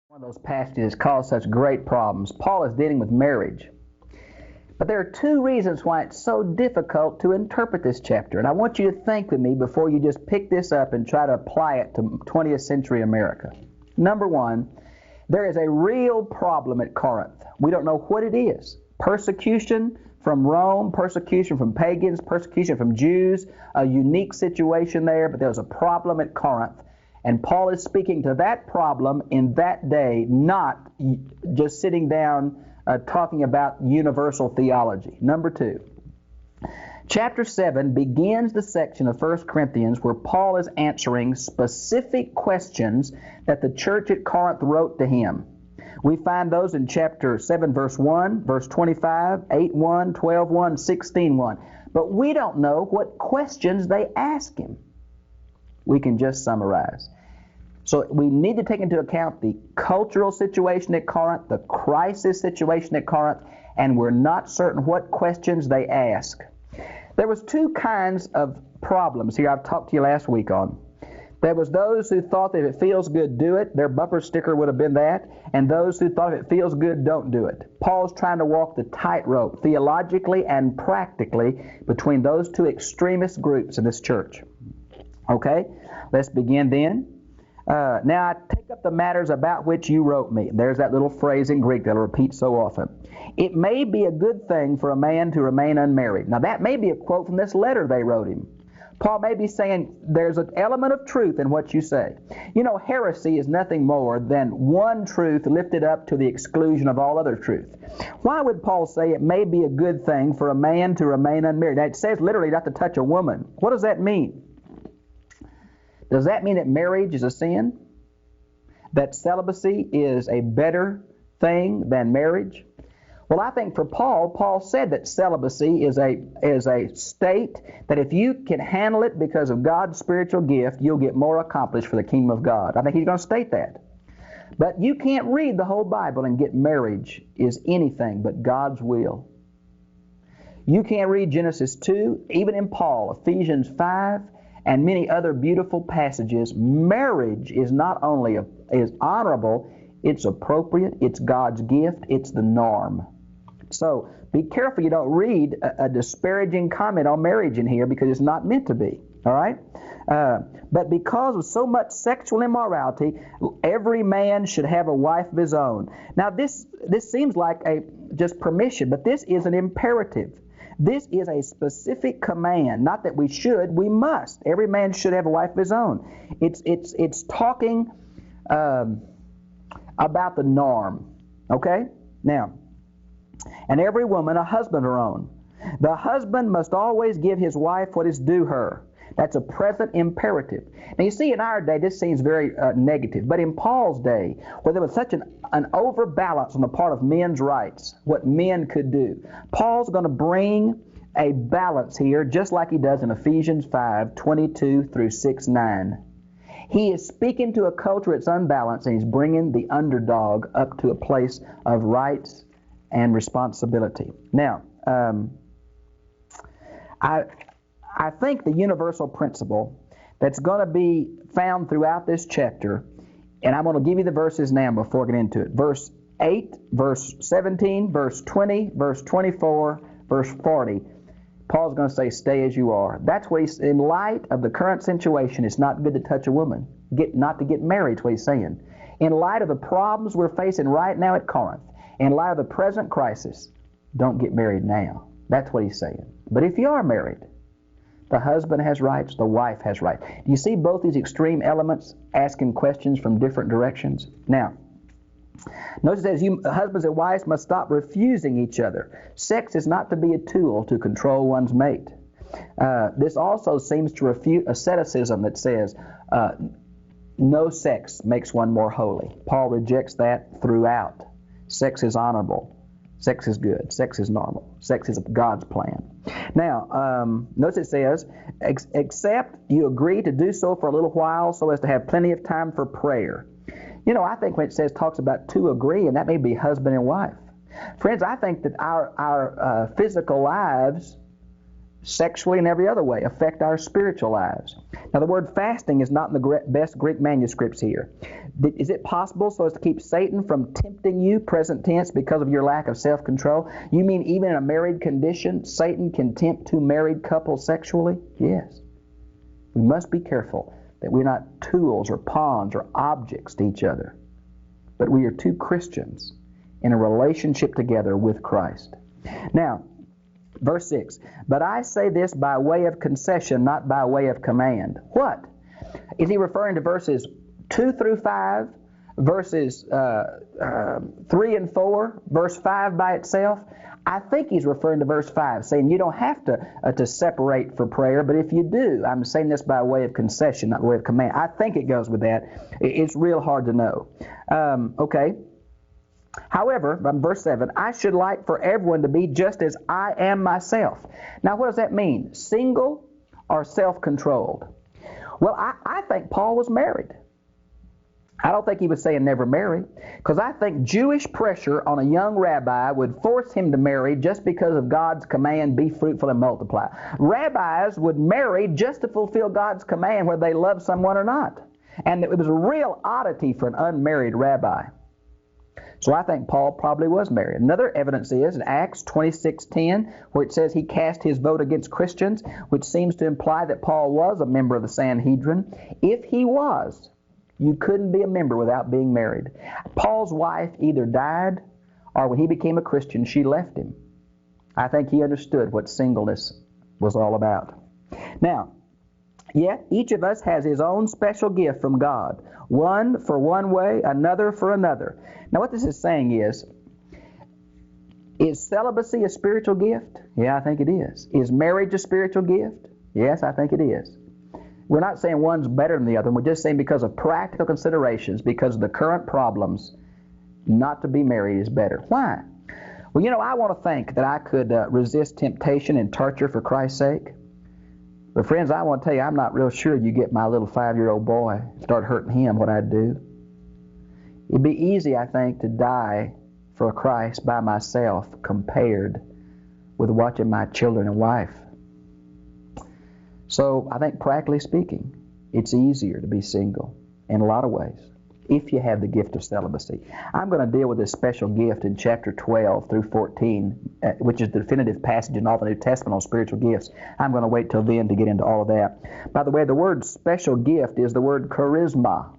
One of those passages cause such great problems. Paul is dealing with marriage. But there are two reasons why it's so difficult to interpret this chapter. And I want you to think with me before you just pick this up and try to apply it to 20th century America. Number one, there is a real problem at Corinth. We don't know what it is. Persecution from Rome, persecution from pagans, persecution from Jews, a unique situation there, but there's a problem at Corinth. And Paul is speaking to that problem in that day, not just sitting down talking about universal theology. Number two, chapter 7 begins the section of 1 Corinthians where Paul is answering specific questions that the church at Corinth wrote to him. We find those in chapter 7, verse 1, verse 25, 8:1, 12:1, 16:1. But we don't know what questions they ask him. We can just summarize. So we need to take into account the cultural situation at Corinth, the crisis situation at Corinth, and we're not certain what questions they ask. There was two kinds of problems here I've talked to you last week on. There was those who thought that if it feels good, do it. Their bumper sticker would have been that. And those who thought if it feels good, don't do it. Paul's trying to walk the tightrope theologically and practically between those two extremist groups in this church. Okay, let's begin then. Now I take up the matters about which you wrote me. There's that little phrase in Greek that I repeat so often. It may be a good thing for a man to remain unmarried. Now that may be a quote from this letter they wrote him. Paul may be saying there's an element of truth in what you say. You know, heresy is nothing more than one truth lifted up to the exclusion of all other truth. Why would Paul say it may be a good thing for a man to remain unmarried? Now it says literally not to touch a woman. What does that mean? Does that mean that marriage is a sin? That celibacy is a better thing than marriage? Well, I think for Paul said that celibacy is a state that if you can handle it because of God's spiritual gift, you'll get more accomplished for the kingdom of God. I think he's going to state that. But you can't read the whole Bible and get marriage is anything but God's will. You can't read Genesis 2, even in Paul, Ephesians 5, and many other beautiful passages. Marriage is not only is honorable, it's appropriate, it's God's gift, it's the norm. So be careful you don't read a disparaging comment on marriage in here because it's not meant to be. All right? But because of so much sexual immorality, every man should have a wife of his own. Now this seems like a just permission, but this is an imperative. This is a specific command, not that we should, we must. Every man should have a wife of his own. It's talking about the norm, okay? Now, and every woman a husband of her own. The husband must always give his wife what is due her. That's a present imperative. Now you see, in our day, this seems very negative. But in Paul's day, where there was such an overbalance on the part of men's rights, what men could do, Paul's going to bring a balance here, just like he does in Ephesians 5:22 through 6:9. He is speaking to a culture that's unbalanced, and he's bringing the underdog up to a place of rights and responsibility. Now, I think the universal principle that's going to be found throughout this chapter, and I'm going to give you the verses now before I get into it. Verse 8, verse 17, verse 20, verse 24, verse 40. Paul's going to say, stay as you are. That's what he's, in light of the current situation, it's not good to touch a woman. Not to get married is what he's saying. In light of the problems we're facing right now at Corinth, in light of the present crisis, don't get married now. That's what he's saying. But if you are married, the husband has rights, the wife has rights. Do you see both these extreme elements asking questions from different directions? Now, notice it says, you husbands and wives must stop refusing each other. Sex is not to be a tool to control one's mate. This also seems to refute asceticism that says no sex makes one more holy. Paul rejects that throughout. Sex is honorable. Sex is good. Sex is normal. Sex is God's plan. Now, notice it says, except you agree to do so for a little while so as to have plenty of time for prayer. You know, I think when it says talks about two agreeing, that may be husband and wife. Friends, I think that our physical lives sexually and every other way, affect our spiritual lives. Now, the word fasting is not in the best Greek manuscripts here. Is it possible so as to keep Satan from tempting you, present tense, because of your lack of self-control? You mean even in a married condition, Satan can tempt two married couples sexually? Yes. We must be careful that we're not tools or pawns or objects to each other, but we are two Christians in a relationship together with Christ. Now, verse 6, but I say this by way of concession, not by way of command. What? Is he referring to verses 2 through 5, verses 3 and 4, verse 5 by itself? I think he's referring to verse 5, saying you don't have to separate for prayer, but if you do, I'm saying this by way of concession, not way of command. I think it goes with that. It's real hard to know. Okay. However, verse 7, I should like for everyone to be just as I am myself. Now, what does that mean? Single or self-controlled? Well, I think Paul was married. I don't think he was saying never marry, because I think Jewish pressure on a young rabbi would force him to marry just because of God's command, be fruitful and multiply. Rabbis would marry just to fulfill God's command whether they love someone or not. And it was a real oddity for an unmarried rabbi. So I think Paul probably was married. Another evidence is in Acts 26:10, where it says he cast his vote against Christians, which seems to imply that Paul was a member of the Sanhedrin. If he was, you couldn't be a member without being married. Paul's wife either died or when he became a Christian, she left him. I think he understood what singleness was all about. Now, yet each of us has his own special gift from God. One for one way, another for another. Now what this is saying is celibacy a spiritual gift? Yeah, I think it is. Is marriage a spiritual gift? Yes, I think it is. We're not saying one's better than the other. We're just saying because of practical considerations, because of the current problems, not to be married is better. Why? Well, I want to think that I could resist temptation and torture for Christ's sake. But friends, I want to tell you, I'm not real sure you get my little 5-year-old boy, start hurting him, what I'd do. It'd be easy, I think, to die for Christ by myself compared with watching my children and wife. So I think practically speaking, it's easier to be single in a lot of ways if you have the gift of celibacy. I'm going to deal with this special gift in chapter 12 through 14, which is the definitive passage in all the New Testament on spiritual gifts. I'm going to wait till then to get into all of that. By the way, the word special gift is the word charisma.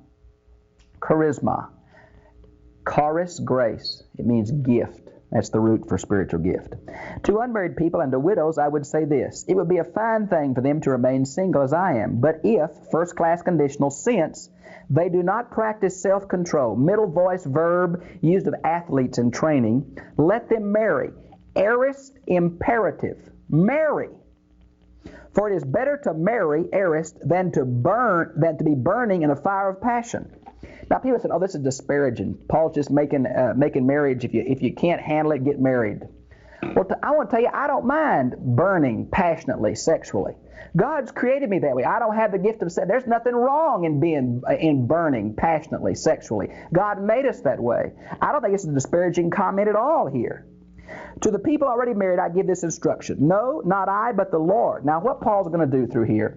Charisma. Charis, grace. It means gift. That's the root for spiritual gift. To unmarried people and to widows, I would say this. It would be a fine thing for them to remain single as I am. But if, first-class conditional, since they do not practice self-control, middle voice verb used of athletes in training, let them marry. Aorist imperative. Marry. For it is better to marry, aorist, than to be burning in a fire of passion. Now, people say, "Oh, this is disparaging. Paul's just making marriage. If you can't handle it, get married." Well, I want to tell you, I don't mind burning passionately, sexually. God's created me that way. I don't have the gift of sex. There's nothing wrong in burning passionately, sexually. God made us that way. I don't think it's a disparaging comment at all here. To the people already married, I give this instruction: no, not I, but the Lord. Now, what Paul's going to do through here?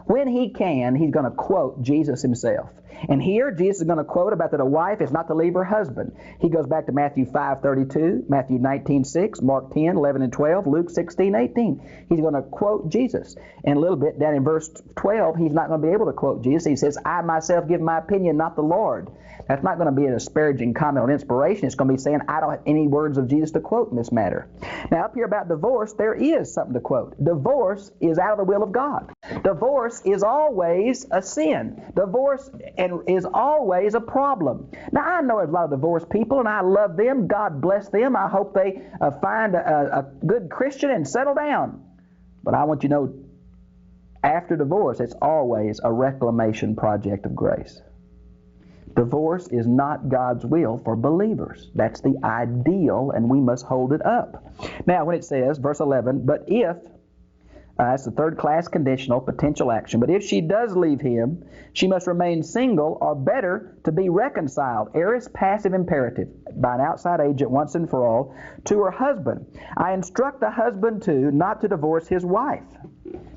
When he can, he's going to quote Jesus himself. And here, Jesus is going to quote about that a wife is not to leave her husband. He goes back to Matthew 5:32, Matthew 19:6, Mark 10:11 and 12, Luke 16:18. He's going to quote Jesus. And a little bit down in verse 12, he's not going to be able to quote Jesus. He says, I myself give my opinion, not the Lord. That's not going to be an disparaging comment on inspiration. It's going to be saying, I don't have any words of Jesus to quote in this matter. Now, up here about divorce, there is something to quote. Divorce is out of the will of God. Divorce is always a sin. Divorce is always a problem. Now, I know there's a lot of divorced people, and I love them. God bless them. I hope they find a good Christian and settle down. But I want you to know, after divorce, it's always a reclamation project of grace. Divorce is not God's will for believers. That's the ideal, and we must hold it up. Now, when it says, verse 11, but if That's the third class conditional potential action. But if she does leave him, she must remain single, or better, to be reconciled, aorist passive imperative, by an outside agent once and for all, to her husband. I instruct the husband, too, not to divorce his wife.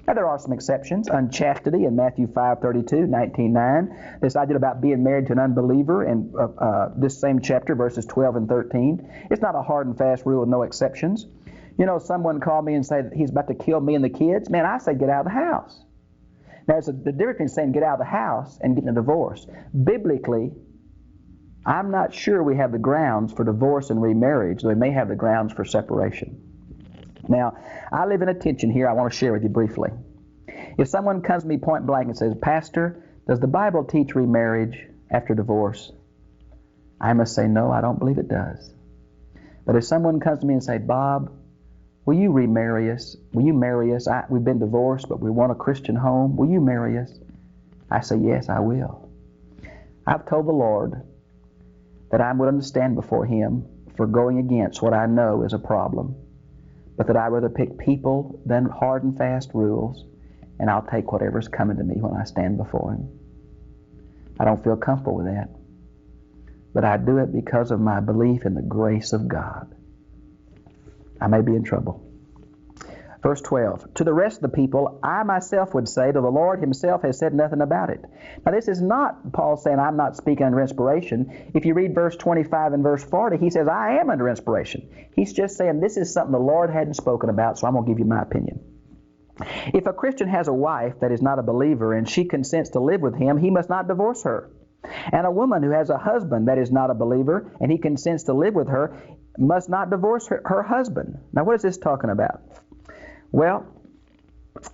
Now, there are some exceptions. Unchastity in Matthew 5:32, 19:9. This idea about being married to an unbeliever in this same chapter, verses 12 and 13. It's not a hard and fast rule with no exceptions. You know, someone called me and said that he's about to kill me and the kids. Man, I say get out of the house. Now, there's the difference between saying get out of the house and getting a divorce. Biblically, I'm not sure we have the grounds for divorce and remarriage, though we may have the grounds for separation. Now, I live in a tension here I want to share with you briefly. If someone comes to me point blank and says, Pastor, does the Bible teach remarriage after divorce? I must say, no, I don't believe it does. But if someone comes to me and say, Bob, will you remarry us? Will you marry us? We've been divorced, but we want a Christian home. Will you marry us? I say, yes, I will. I've told the Lord that I'm willing to stand before Him for going against what I know is a problem, but that I'd rather pick people than hard and fast rules, and I'll take whatever's coming to me when I stand before Him. I don't feel comfortable with that, but I do it because of my belief in the grace of God. I may be in trouble. Verse 12, to the rest of the people, I myself would say, though the Lord Himself has said nothing about it. Now, this is not Paul saying, I'm not speaking under inspiration. If you read verse 25 and verse 40, he says, I am under inspiration. He's just saying, this is something the Lord hadn't spoken about, so I'm going to give you my opinion. If a Christian has a wife that is not a believer and she consents to live with him, he must not divorce her. And a woman who has a husband that is not a believer and he consents to live with her must not divorce her husband. Now, what is this talking about? Well,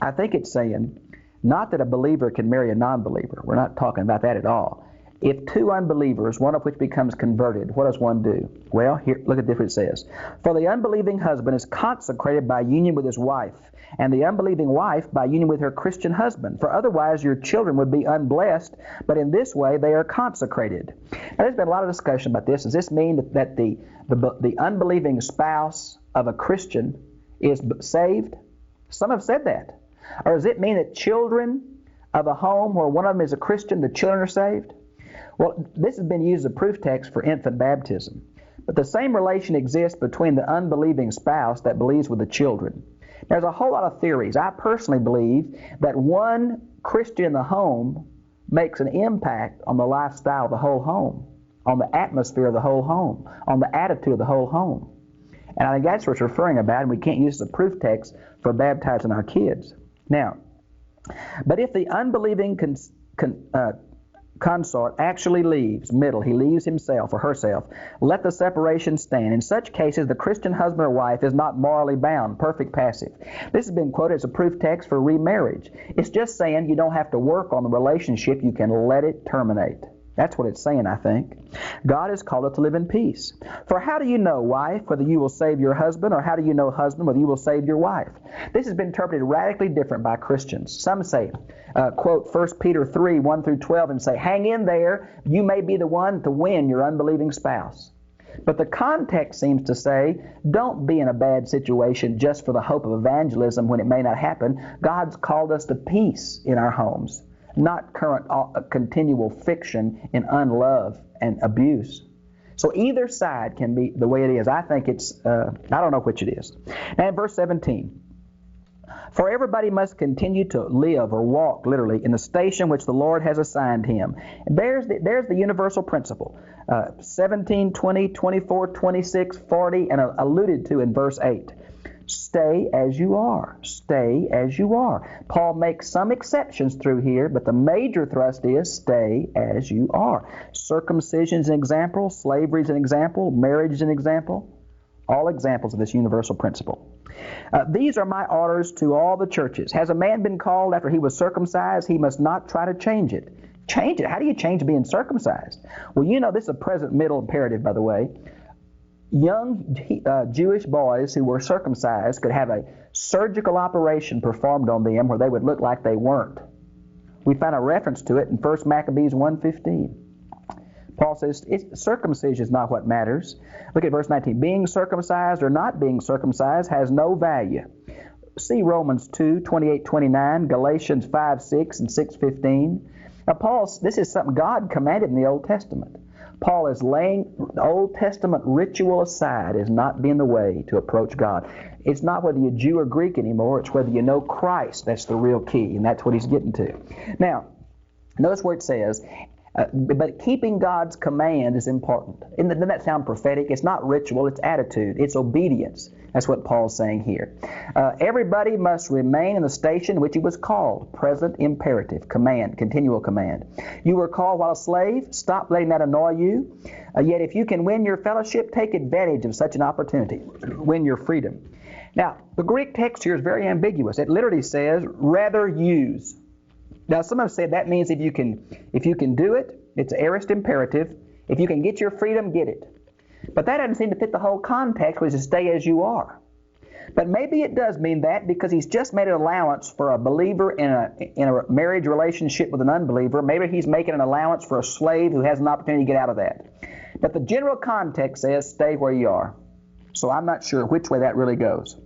I think it's saying not that a believer can marry a non-believer. We're not talking about that at all. If two unbelievers, one of which becomes converted, what does one do? Well, here, look at what it says. For the unbelieving husband is consecrated by union with his wife, and the unbelieving wife by union with her Christian husband. For otherwise your children would be unblessed, but in this way they are consecrated. Now, there's been a lot of discussion about this. Does this mean that the unbelieving spouse of a Christian is saved? Some have said that. Or does it mean that children of a home where one of them is a Christian, the children are saved? Well, this has been used as a proof text for infant baptism. But the same relation exists between the unbelieving spouse that believes with the children. There's a whole lot of theories. I personally believe that one Christian in the home makes an impact on the lifestyle of the whole home, on the atmosphere of the whole home, on the attitude of the whole home. And I think that's what it's referring about, and we can't use it as a proof text for baptizing our kids. Now, but if the unbelieving consort actually leaves, he leaves himself or herself, let the separation stand. In such cases, the Christian husband or wife is not morally bound, perfect passive. This has been quoted as a proof text for remarriage. It's just saying you don't have to work on the relationship, you can let it terminate. That's what it's saying, I think. God has called us to live in peace. For how do you know, wife, whether you will save your husband, or how do you know, husband, whether you will save your wife? This has been interpreted radically different by Christians. Some say, quote 1 Peter 3, 1 through 12, and say, hang in there, you may be the one to win your unbelieving spouse. But the context seems to say, don't be in a bad situation just for the hope of evangelism when it may not happen. God's called us to peace in our homes, not continual fiction in unlove and abuse. So either side can be the way it is. I think it's, I don't know which it is. Now in verse 17, for everybody must continue to live or walk, literally, in the station which the Lord has assigned him. And there's the universal principle. 17, 20, 24, 26, 40, and alluded to in verse 8. Stay as you are. Stay as you are. Paul makes some exceptions through here, but the major thrust is stay as you are. Circumcision is an example. Slavery is an example. Marriage is an example. All examples of this universal principle. These are my orders to all the churches. Has a man been called after he was circumcised? He must not try to change it. Change it? How do you change being circumcised? Well, you know, this is a present middle imperative, by the way. Young Jewish boys who were circumcised could have a surgical operation performed on them where they would look like they weren't. We find a reference to it in 1 Maccabees 1:15. Paul says circumcision is not what matters. Look at verse 19. Being circumcised or not being circumcised has no value. see Romans 2:28-29, Galatians 5:6 and 6:15. Now, this is something God commanded in the Old Testament. Paul is laying the Old Testament ritual aside as not being the way to approach God. It's not whether you're Jew or Greek anymore. It's whether you know Christ. That's the real key, and that's what he's getting to. Now, notice where it says, but keeping God's command is important. Doesn't that sound prophetic? It's not ritual, it's attitude, it's obedience. That's what Paul's saying here. Everybody must remain in the station in which he was called. Present imperative, command, continual command. You were called while a slave. Stop letting that annoy you. Yet if you can win your fellowship, take advantage of such an opportunity. Win your freedom. Now, the Greek text here is very ambiguous. It literally says, rather use. Now, some have said that means if you can do it, it's aorist imperative. If you can get your freedom, get it. But that doesn't seem to fit the whole context, which is stay as you are. But maybe it does mean that because he's just made an allowance for a believer in a marriage relationship with an unbeliever. Maybe he's making an allowance for a slave who has an opportunity to get out of that. But the general context says stay where you are. So I'm not sure which way that really goes.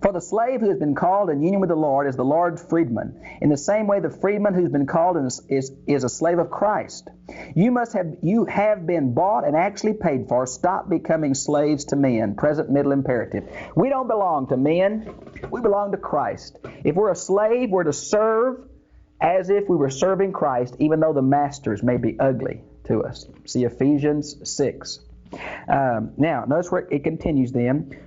For the slave who has been called in union with the Lord is the Lord's freedman. In the same way, the freedman who's been called is a slave of Christ. You have been bought and actually paid for. Stop becoming slaves to men. Present middle imperative. We don't belong to men. We belong to Christ. If we're a slave, we're to serve as if we were serving Christ, even though the masters may be ugly to us. See Ephesians 6. Now, notice where it continues then.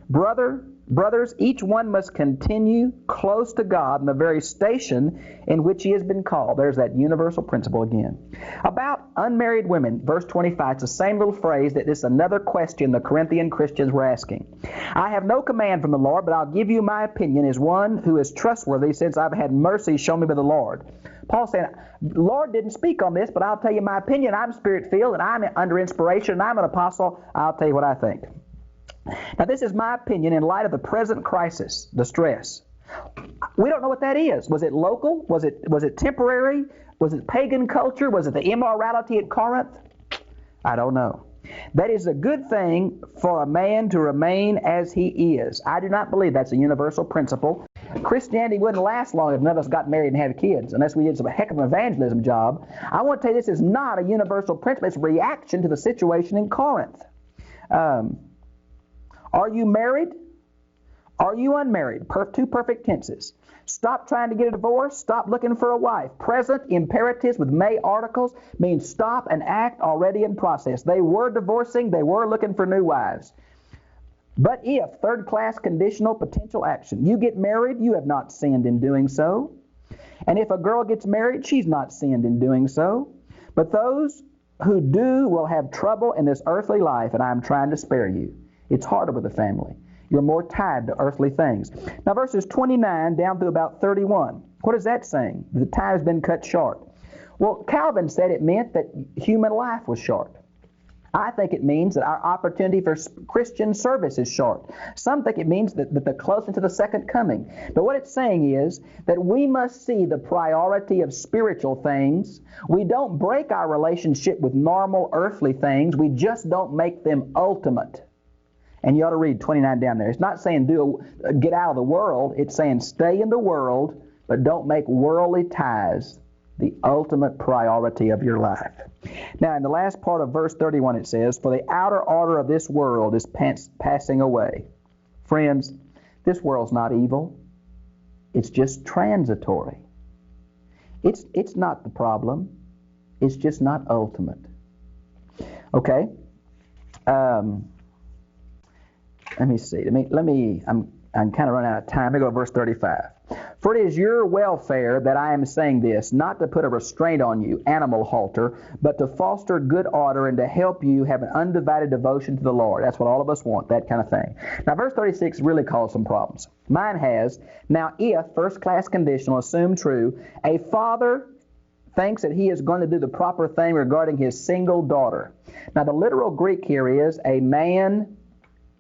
Brothers, each one must continue close to God in the very station in which he has been called. There's that universal principle again. About unmarried women, verse 25, it's the same little phrase that is another question the Corinthian Christians were asking. I have no command from the Lord, but I'll give you my opinion as one who is trustworthy, since I've had mercy shown me by the Lord. Paul said, the Lord didn't speak on this, but I'll tell you my opinion. I'm Spirit-filled, and I'm under inspiration, and I'm an apostle. I'll tell you what I think. Now, this is my opinion in light of the present crisis, distress. We don't know what that is. Was it local? Was it temporary? Was it pagan culture? Was it the immorality at Corinth? I don't know. That is a good thing for a man to remain as he is. I do not believe that's a universal principle. Christianity wouldn't last long if none of us got married and had kids, unless we did some heck of an evangelism job. I want to tell you, this is not a universal principle. It's a reaction to the situation in Corinth. Are you married? Are you unmarried? Two perfect tenses. Stop trying to get a divorce. Stop looking for a wife. Present imperatives with may articles means stop and act already in process. They were divorcing. They were looking for new wives. But if, third-class conditional potential action, you get married, you have not sinned in doing so. And if a girl gets married, she's not sinned in doing so. But those who do will have trouble in this earthly life, and I am trying to spare you. It's harder with the family. You're more tied to earthly things. Now, verses 29 down through about 31. What is that saying? The time has been cut short. Well, Calvin said it meant that human life was short. I think it means that our opportunity for Christian service is short. Some think it means that the closeness to the second coming. But what it's saying is that we must see the priority of spiritual things. We don't break our relationship with normal earthly things. We just don't make them ultimate. And you ought to read 29 down there. It's not saying get out of the world. It's saying stay in the world, but don't make worldly ties the ultimate priority of your life. Now, in the last part of verse 31, it says, for the outer order of this world is passing away. Friends, this world's not evil. It's just transitory. It's not the problem. It's just not ultimate. Okay? Let me see. I'm kind of running out of time. Let me go to verse 35. For it is your welfare that I am saying this, not to put a restraint on you, animal halter, but to foster good order and to help you have an undivided devotion to the Lord. That's what all of us want, that kind of thing. Now, verse 36 really caused some problems. Mine has. Now, if, first-class conditional, assume true, a father thinks that he is going to do the proper thing regarding his single daughter. Now, the literal Greek here is a man,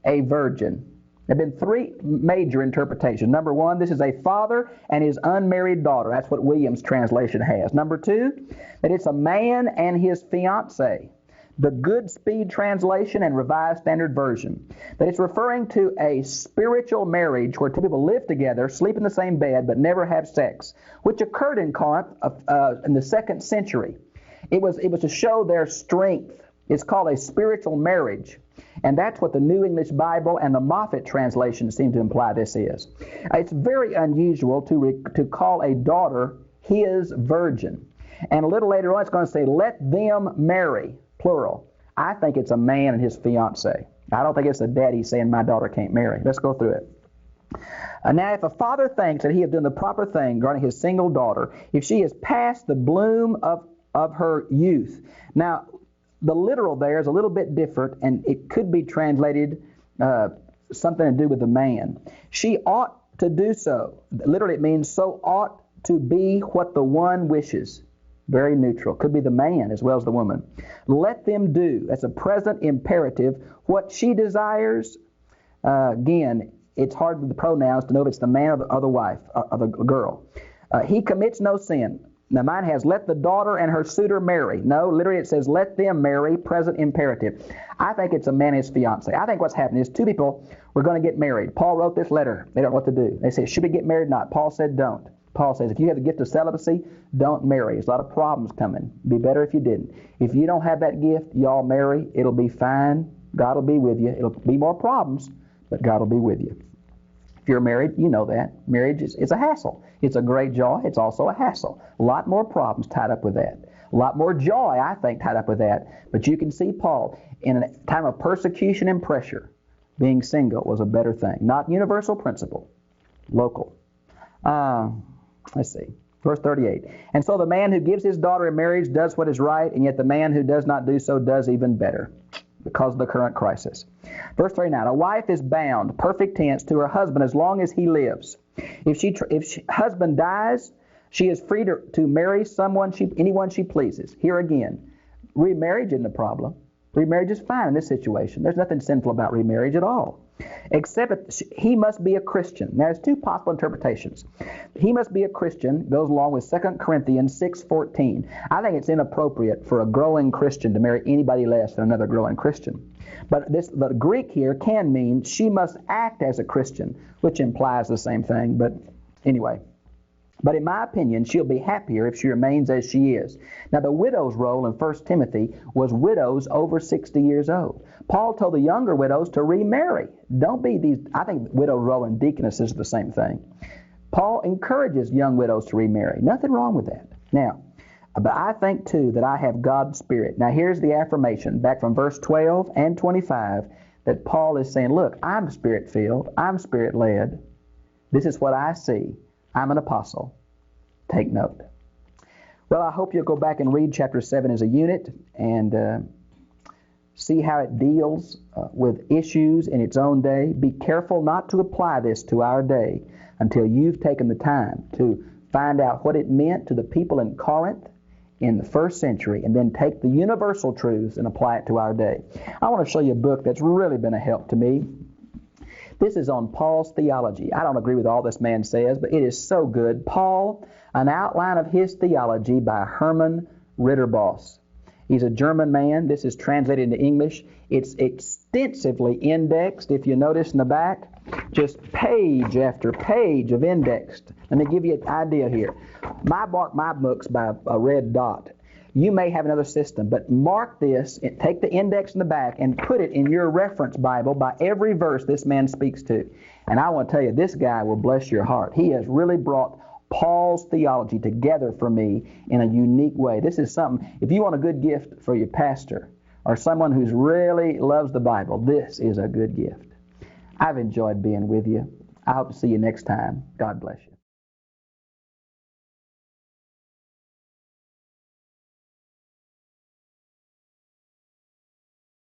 a virgin. There have been three major interpretations. Number one, this is a father and his unmarried daughter. That's what Williams' translation has. Number two, that it's a man and his fiancée. the Good Speed Translation and Revised Standard Version, that it's referring to a spiritual marriage where two people live together, sleep in the same bed, but never have sex, which occurred in Corinth in the 2nd century. It was to show their strength. It's called a spiritual marriage. And that's what the New English Bible and the Moffat translation seem to imply this is. It's very unusual to call a daughter his virgin. And a little later on it's going to say, let them marry, plural. I think it's a man and his fiancée. I don't think it's a daddy saying my daughter can't marry. Let's go through it. Now, if a father thinks that he has done the proper thing regarding his single daughter, if she is past the bloom of her youth. Now, the literal there is a little bit different, and it could be translated something to do with the man. She ought to do so. Literally, it means so ought to be what the one wishes. Very neutral. Could be the man as well as the woman. Let them do. That's a present imperative. What she desires, again, it's hard with the pronouns to know if it's the man or the wife or the girl. He commits no sin. Now mine has, let the daughter and her suitor marry. No, literally it says, let them marry, present imperative. I think it's a man and his fiancée. I think what's happening is two people were going to get married. Paul wrote this letter. They don't know what to do. They said, should we get married or not? Paul said, don't. Paul says, if you have the gift of celibacy, don't marry. There's a lot of problems coming. It'd be better if you didn't. If you don't have that gift, y'all marry. It'll be fine. God will be with you. It'll be more problems, but God will be with you. If you're married, you know that. Marriage is a hassle. It's a great joy. It's also a hassle. A lot more problems tied up with that. A lot more joy, I think, tied up with that. But you can see Paul, in a time of persecution and pressure, being single was a better thing. Not universal principle. Local. Let's see. Verse 38. And so the man who gives his daughter in marriage does what is right, and yet the man who does not do so does even better because of the current crisis. Verse 39. A wife is bound, perfect tense, to her husband as long as he lives. If husband dies, she is free to marry anyone she pleases. Here again, remarriage isn't a problem. Remarriage is fine in this situation. There's nothing sinful about remarriage at all. Except that he must be a Christian. Now, there's two possible interpretations. He must be a Christian goes along with 2 Corinthians 6:14. I think it's inappropriate for a growing Christian to marry anybody less than another growing Christian. But the Greek here can mean she must act as a Christian, which implies the same thing. But anyway. But in my opinion, she'll be happier if she remains as she is. Now, the widow's role in 1 Timothy was widows over 60 years old. Paul told the younger widows to remarry. Don't be these. I think widow's role and deaconesses are the same thing. Paul encourages young widows to remarry. Nothing wrong with that. Now, but I think, too, that I have God's Spirit. Now, here's the affirmation back from verse 12 and 25 that Paul is saying, look, I'm Spirit-filled. I'm Spirit-led. This is what I see. I'm an apostle. Take note. Well, I hope you'll go back and read chapter 7 as a unit and see how it deals with issues in its own day. Be careful not to apply this to our day until you've taken the time to find out what it meant to the people in Corinth in the first century and then take the universal truths and apply it to our day. I want to show you a book that's really been a help to me. This is on Paul's theology. I don't agree with all this man says, but it is so good. Paul, an outline of his theology by Herman Ritterboss. He's a German man. This is translated into English. It's extensively indexed. If you notice in the back, just page after page of indexed. Let me give you an idea here. Mark my books by a red dot. You may have another system, but mark this, take the index in the back and put it in your reference Bible by every verse this man speaks to. And I want to tell you, this guy will bless your heart. He has really brought Paul's theology together for me in a unique way. This is something, if you want a good gift for your pastor or someone who really loves the Bible, this is a good gift. I've enjoyed being with you. I hope to see you next time. God bless you.